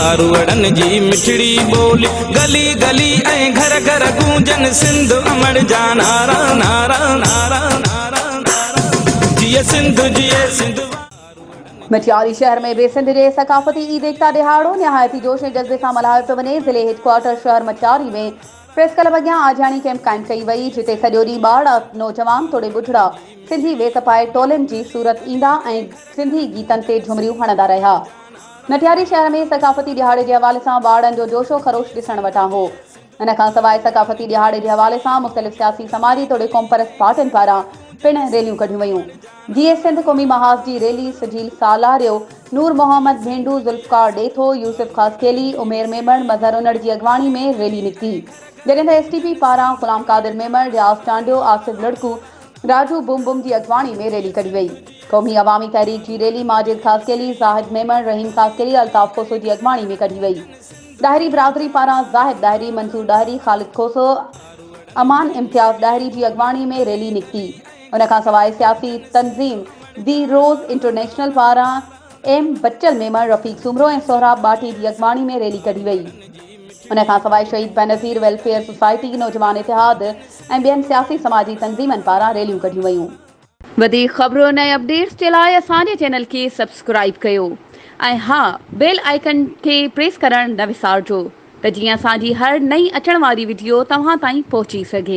मारवड़न जी मिठड़ी बोली गली गली ऐं घर घर गूंजन सिंध अमर जा नारा नारा नारा नारा नारा जिए सिंध जिए सिंध। मटियारी शहर में बेसिंध जे सकाफती ईद एकता दिहाड़ो निहायती जोश ऐं जज़्बे सां मल्हायो पियो वञे। ज़िले हेडक्वार्टर शहर मटियारी में प्रेस क्लब अॻियां आजाणी कैंप क़ाइमु कई वई, जिते सॼो ॾींहुं ॿार नौजवान तोड़े ॿुढड़ा सिंधी वेस पाए टोलियुनि जी सूरत ईंदा ऐं सिंधी गीतनि ते झुमरियूं हणंदा रहिया। मटियारी शहर में सकाफती दिहाड़े जे हवाले सां ॿारनि जो जोशो ख़रोश ॾिसण वटां हो। इन खां सवाइ सकाफती दिहाड़े जे हवाले सां मुख़्तलिफ़ सियासी समाजी तोड़े क़ौमपरस्त पार्टियुनि पारां पिणु रैलियूं कढियूं वयूं। जीए सिंध क़ौमी महाज जी रैली सजील सालारियो नूर मोहम्मद भेंडू ज़ुल्फ़कार ॾेथो यूसुफ ख़ासकेली उमेर मेमण मज़हर उनड़ जी अॻवानी में रैली निकिती, जॾहिं त एसटीपी पारां ग़ुलाम कादिर मेमण रियाज़ टांडियो आसिफ लड़कू राजू बुम बुम जी अॻवानी में रैली कढी वई। क़ौमी अवामी तहरीक जी रैली माजिद ख़ासकेली ज़ाहिद मेमण रहीम ख़ासकेली अल्ताफ़ खोसो जी अॻवानी में कढी वई। ॾाहिरी बिरादरी पारां ज़ाहिद ॾाहिरी मंसूर ॾाहिरी ख़ालिद खोसो अमान इम्तियाज़ ॾाहिरी जी अॻवानी में रैली निकिती। उन खां सवाइ सियासी तंज़ीम दी रोज़ इंटरनेशनल पारां एम बच्चल मेमण रफ़ीक सुमरो ऐं सोहराब बाटी जी अॻवानी में रैली कढी वई। उन खां सवाइ शहीद बेनज़ीर वेलफेयर सोसाइटी नौजवान इतिहाद ऐं ॿियनि सियासी समाजी तंज़ीमनि पारां रैलियूं कढियूं वयूं। वधीक ख़बरुनि ऐं अपडेट्स जे लाइ असांजे चैनल खे सब्सक्राइब कयो ऐं हा बेल आइकन खे प्रेस करणु न विसारिजो त जीअं असांजी हर नई अचण वारी वीडियो तव्हां ताईं पहुची सघे।